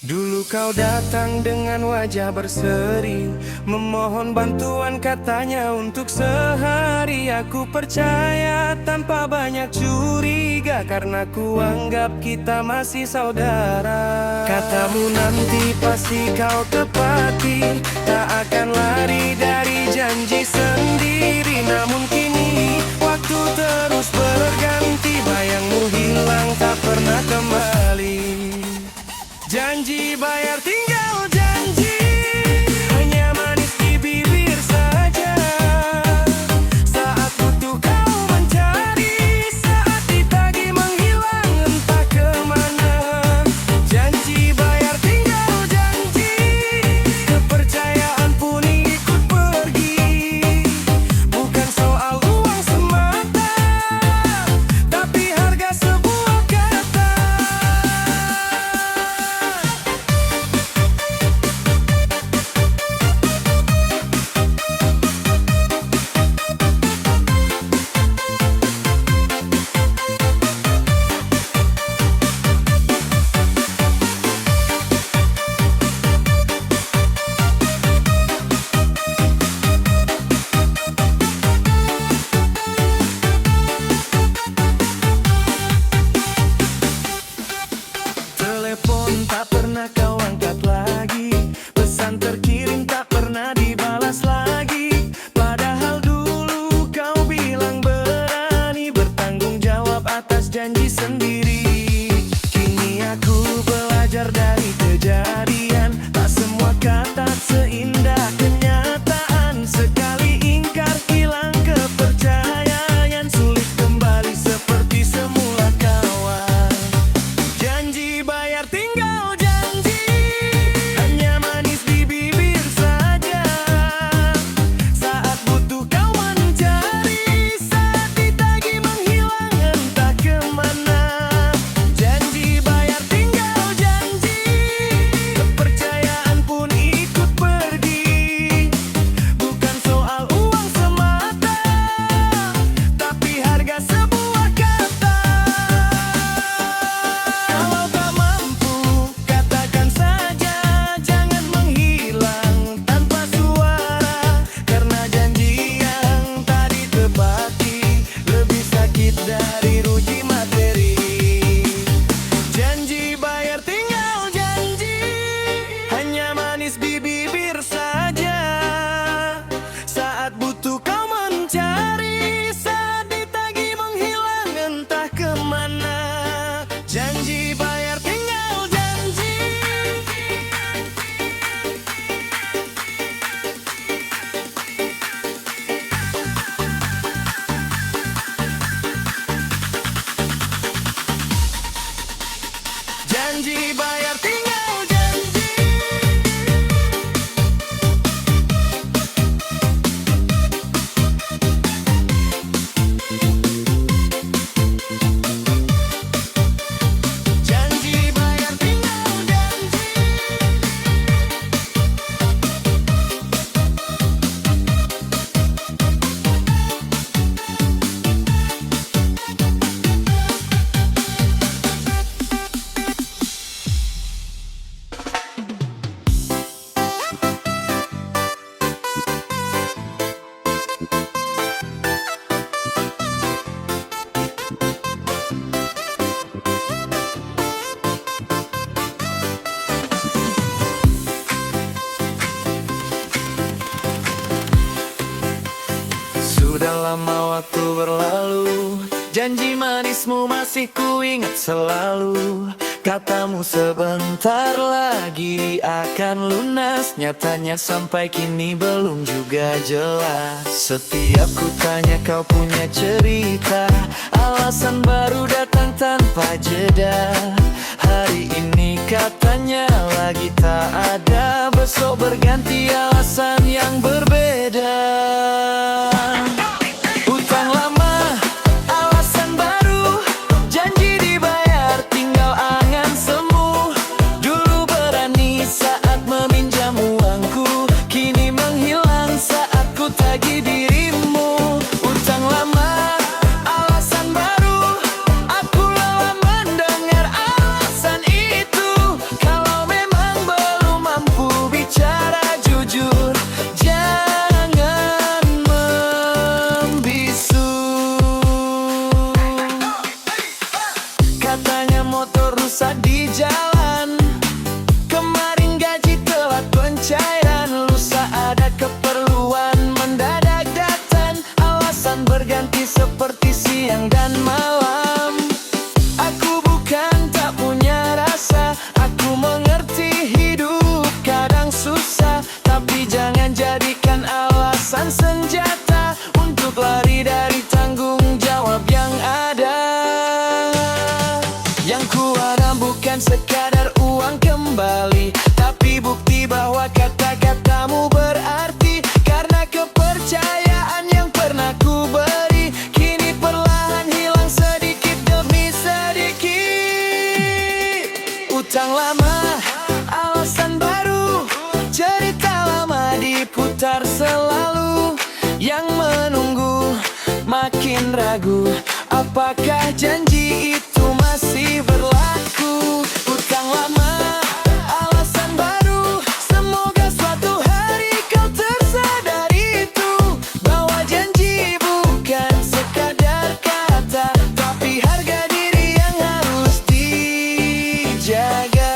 Dulu kau datang dengan wajah berseri, memohon bantuan katanya untuk sehari. Aku percaya tanpa banyak curiga, karena ku anggap kita masih saudara. Katamu nanti pasti kau tepati, tak akan lari dari janji sendiri. Namun kini waktu terus berganti, bayangmu hilang tak pernah kembali. Janji bayar tinggal janji, hanya manis di bibir saja. Saat butuh kau mencari, saat ditagih menghilang entah kemana. Janji bayar tinggal janji, kepercayaan pun ikut pergi. Bukan soal uang semata, tapi harga sebuah kata. Telepon tak pernah kau angkat lagi, pesan terkirim tak pernah dibalas lagi. Padahal dulu kau bilang berani bertanggung jawab atas janji sendiri. Kini aku belajar dari kejadian, tak semua kata seindah kenyataan. Sekali ingkar hilang kepercayaan, sulit kembali seperti semula kawan. Janji bayar tinggal janji, hanya manis di bibir saja. Saat butuh kau mencari, saat ditagih menghilang entah kemana. Janji bayar tinggal janji, kepercayaan pun ikut pergi. Bukan soal uang semata, tapi harga sebuah kata. Kalau tak mampu, katakan saja, jangan menghilang tanpa suara. Karena janji yang tak ditepati lebih sakit dari rugi materi. Janji bayar tinggal janji, hanya manis di bibir saja. Saat butuh kau mencari, saat ditagih menghilang entah kemana. Janji bayar tinggal janji. Janji bayar tinggal janji. Janji bayar tinggal janji. Sudah lama waktu berlalu, janji manismu masih kuingat selalu. Katamu sebentar lagi akan lunas, nyatanya sampai kini belum juga jelas. Setiap ku tanya kau punya cerita, alasan baru datang tanpa jeda. Hari ini katanya lagi tak ada, besok berganti alasan yang berbeda. Utang lama, alasan baru, janji dibayar tinggal angan semu. Dulu berani saat meminjam uangku, kini menghilang saat ku tagih dirimu. Utang lama, alasan baru, aku lelah mendengar alasan itu. Kalau memang bukan sekadar uang kembali, tapi bukti bahwa kata-katamu berarti. Karena kepercayaan yang pernah ku beri, kini perlahan hilang sedikit demi sedikit. Utang lama, alasan baru, cerita lama diputar selalu. Yang menunggu makin ragu, apakah janji itu masih berlaku? Utang lama, alasan baru, semoga suatu hari kau tersadar itu, bahwa janji bukan sekadar kata, tapi harga diri yang harus dijaga.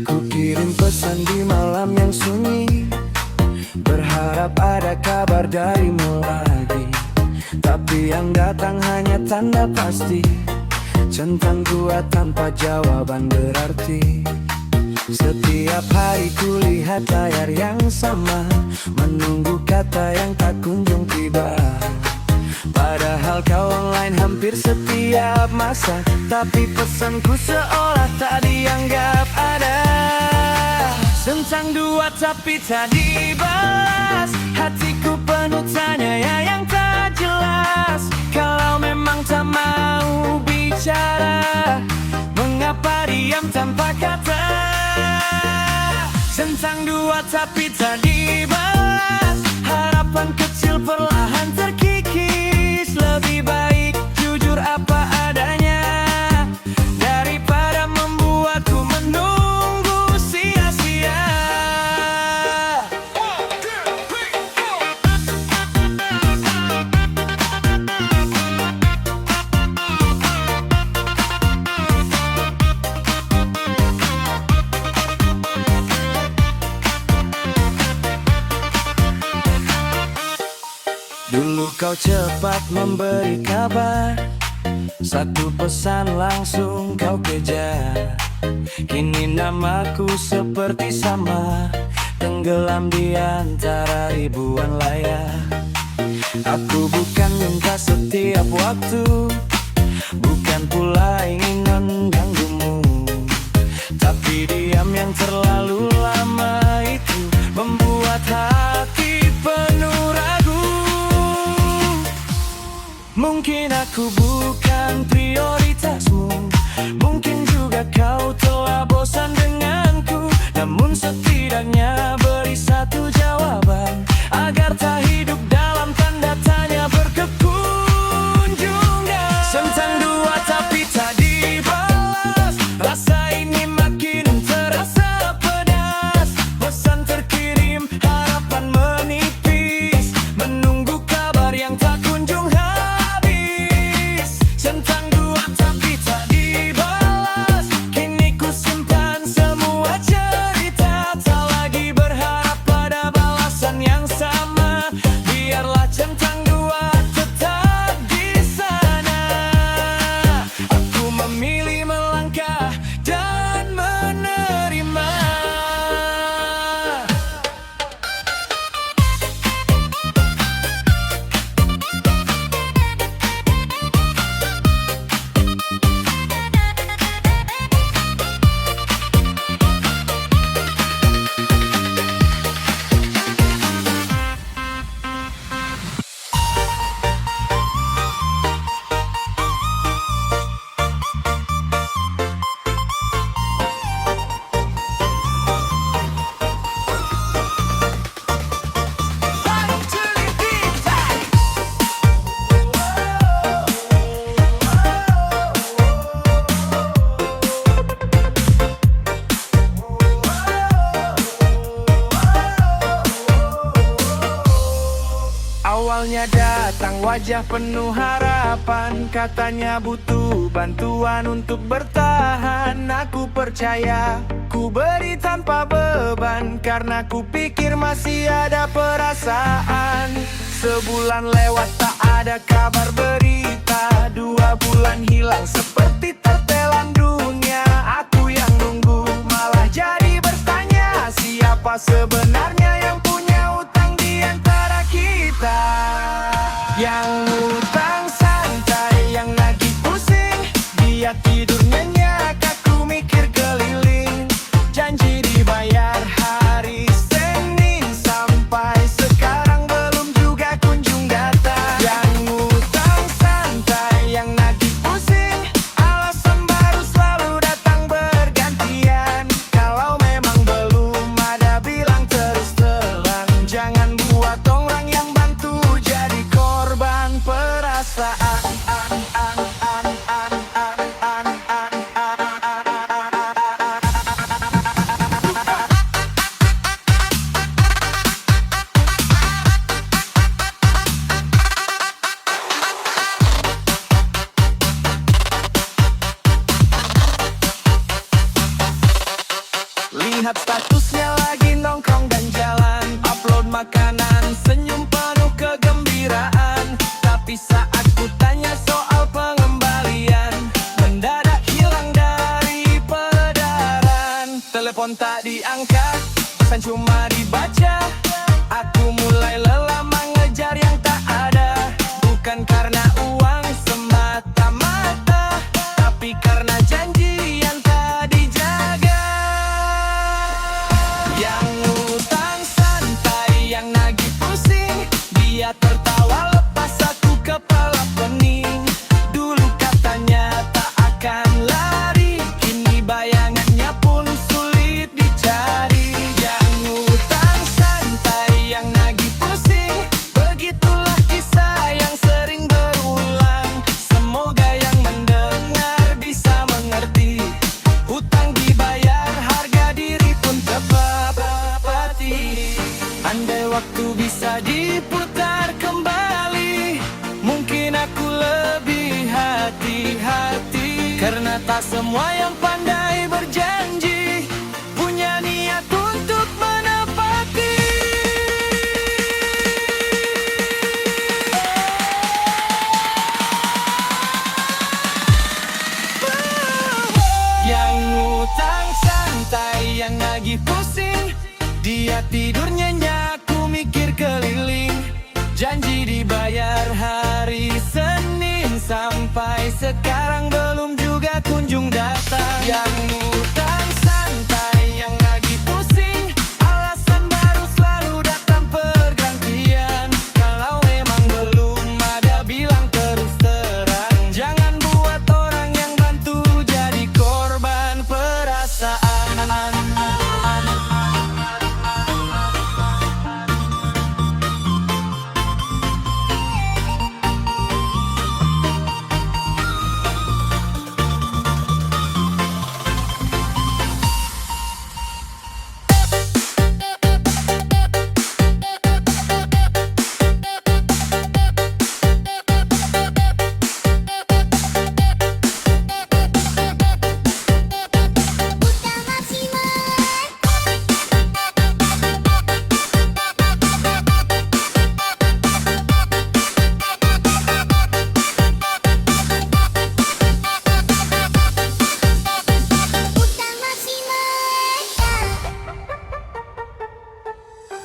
Ku kirim pesan di malam yang sunyi, berharap ada kabar darimu lagi, tapi yang datang hanya tanda pasti, centang dua tanpa jawaban berarti. Setiap hari ku lihat layar yang sama, menunggu kata yang tak kunjung tiba. Padahal kau online hampir setiap masa, tapi pesanku seolah tak dianggap ada. Centang dua tapi tak dibalas, hatiku penuh tanya ya yang tak jelas. Kalau memang tak mau bicara, mengapa diam tanpa kata? Centang dua tapi tak dibalas, harapan kecil perlahan terkikis. Lebih baik jujur apa adanya, daripada membuatku menunggu sia-sia. Dulu kau cepat memberi kabar, satu pesan langsung kau kejar. Kini namaku seperti sama, tenggelam di antara ribuan layar. Aku bukan minta setiap waktu, bukan pula ingin mengganggumu, tapi diam yang terlalu lama itu membuat hati penuh ragu. Mungkin aku bukan prioritasmu, mungkin juga kau telah bosan denganku. Namun setidaknya beri satu jawaban, agar tak hidup dalam tanda tanya berkekunjung. Centang dua tapi tak dibalas, rasa ini makin terasa pedas. Pesan terkirim, harapan menipis, menunggu kabar yang tak kunjung habis. Centang dua tapi tak dibalas, kini ku simpan semua cerita, tak lagi berharap pada balasan yang sama. Biarlah centang dua tetap di sana. Aku memilih melangkah dan menerima. wajah penuh harapan. Katanya butuh bantuan untuk bertahan. Aku percaya, ku beri tanpa beban, karena ku pikir masih ada perasaan. Sebulan lewat tak ada kabar berita. 2 bulan hilang seperti tertelan dunia. Aku yang nunggu malah jadi bertanya, siapa sebenarnya yang punya utang di antara kita? Yang utang santai, yang nagih pusing. Dia tidur nyenyak, aku mikir keliling. Janji dibayar hari Senin, sampai sekarang belum juga kunjung datang. Yang utang santai, yang nagih pusing. Alasan baru selalu datang bergantian. Kalau memang belum ada, bilang terus terang. Jangan buat orang yang bantu jadi korban perasaan. Lihat statusnya lagi nongkrong dan jalan, upload makanan, senyum penuh kegembiraan. Tapi saat ku tanya soal pengembalian, mendadak hilang dari peredaran. Telepon tak diangkat, pesan cuma dibaca. Aku mulai lelah mengejar yang tak ada. Bukan karena uang semata-mata, tapi karena janji yang tak dijaga. Yang utang santai, yang nagih pusing. Dia tertawa lepas aku kepala pening. Dulu katanya tak akan lari, kini bayangannya pun sulit dicari. Yang utang santai, yang nagih pusing. Begitulah kisah yang sering berulang. Semoga yang mendengar bisa mengerti. Hutang dibayar, harga diri pun terpati. Andai waktu bisa diputar kembali, mungkin aku lebih hati-hati. Karena tak semua yang pandai berjanji punya niat untuk menepati. Yang utang santai, yang nagih pusing. Dia tidur nyenyak, ku mikir keliling. Janji dibayar hari Senin, sampai sekarang belum juga kunjung datang. Yang utang santai, yang nagih pusing. Alasan baru selalu datang pergantian. Kalau memang belum ada, bilang terus terang. Jangan buat orang yang bantu jadi korban perasaan.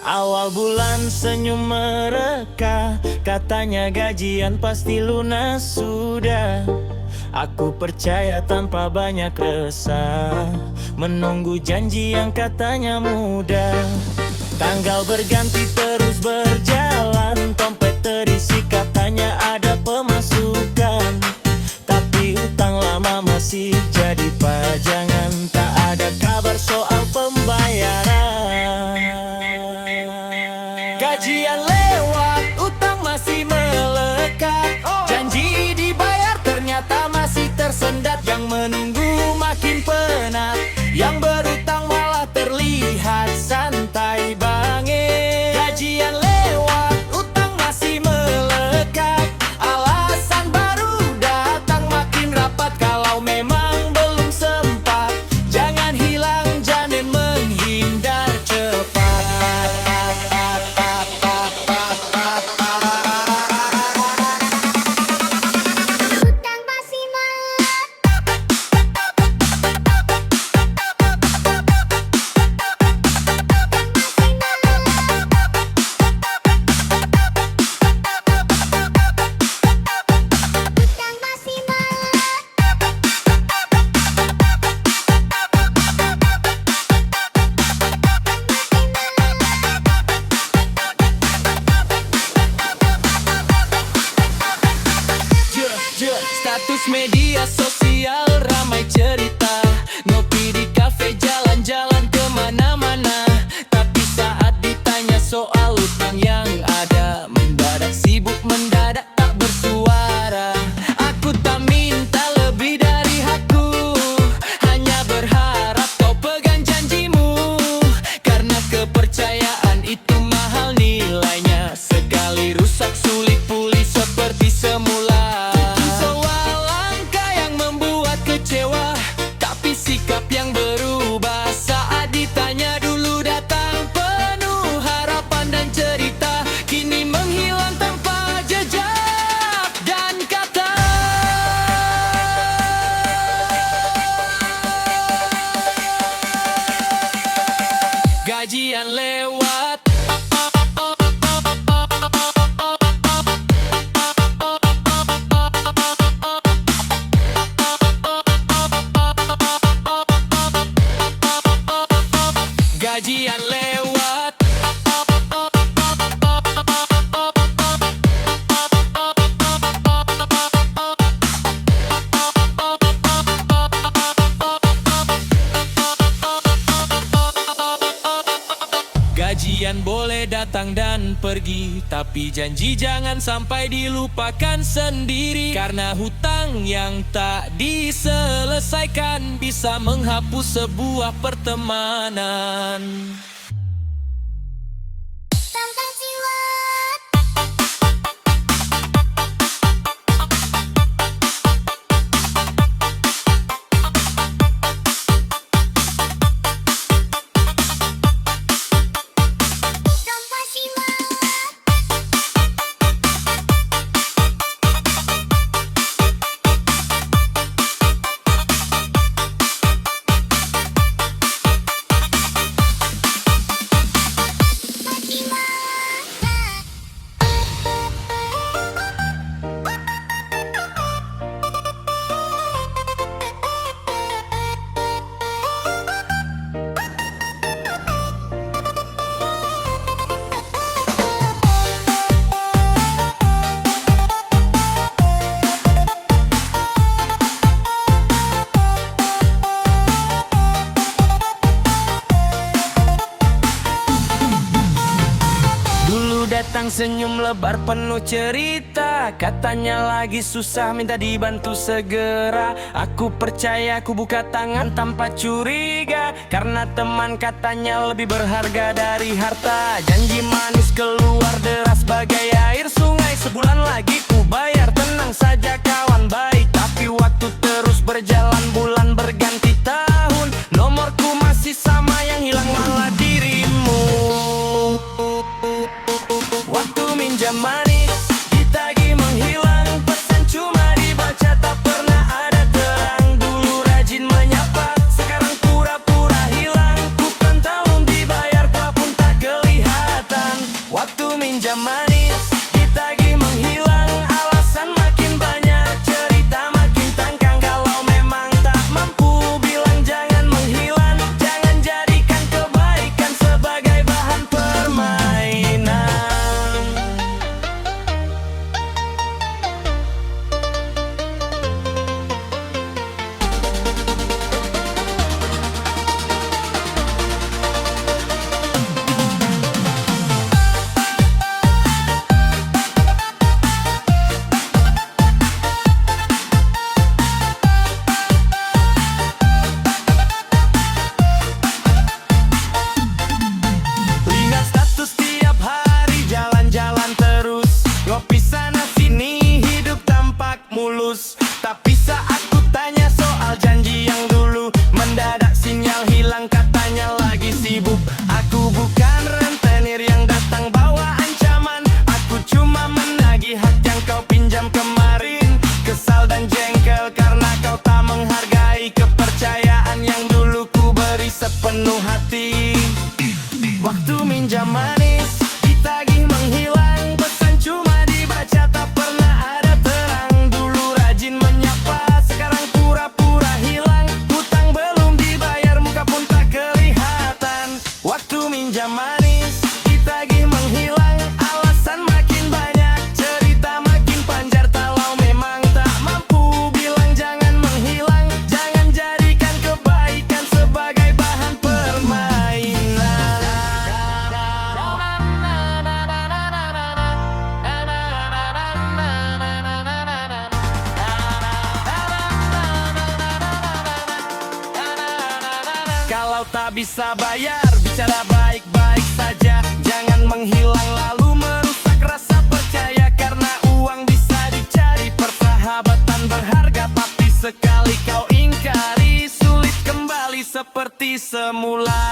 Awal bulan senyum mereka, katanya gajian pasti lunas sudah. Aku percaya tanpa banyak resah, menunggu janji yang katanya mudah. Tanggal berganti terus berjalan, dompet terisi katanya ada pemasukan. Tapi utang lama masih jadi pajangan, tak ada kabar soal pembayaran. Gajian lewat, utang masih melekat. Janji dibayar ternyata masih tersendat. Yang menunggu makin penat, yang berutang malah terlihat santai banget. Gajian lewat, Status media sosial ramai cerita, ngopi di kafe, jalan-jalan kemana-mana. Tapi saat ditanya soal utang yang ada, mendadak sibuk, mendadak tak bersuara. Aku tak minta lebih dari hakku, hanya berharap kau pegang janjimu. Karena kepercayaan itu mahal nilainya, sekali rusak sulit pulih seperti semula. Soal langkah yang membuat kecewa, tapi sikap yang berubah saat ditanya. Dulu datang penuh harapan dan cerita, kini menghilang tanpa jejak dan kata. Gajian lewat, gajian lewat. Gajian boleh datang dan pergi, tapi janji jangan sampai dilupakan sendiri. Karena hutang yang tak diselesaikan bisa menghapus sebuah pertemanan. Datang senyum lebar penuh cerita, katanya lagi susah minta dibantu segera. Aku percaya, aku buka tangan tanpa curiga, karena teman katanya lebih berharga dari harta. Janji manis keluar deras bagai air sungai, sebulan lagi ku bayar, tenang saja kawan baik. Tapi waktu terus berjalan, bulan berganti tahun, nomorku masih sama, yang hilang malah dirimu. Waktu minjam manis ditagih menghilang, pesan cuma dibaca tak pernah ada terang. Dulu rajin menyapa, sekarang pura-pura hilang. Ku pantau dibayar, kau pun tak kelihatan. Waktu minjam manis ditagih menghilang, alasan tak bisa bayar. Bicara baik-baik saja, jangan menghilang lalu merusak rasa percaya. Karena uang bisa dicari, persahabatan berharga, tapi sekali kau ingkari, sulit kembali seperti semula.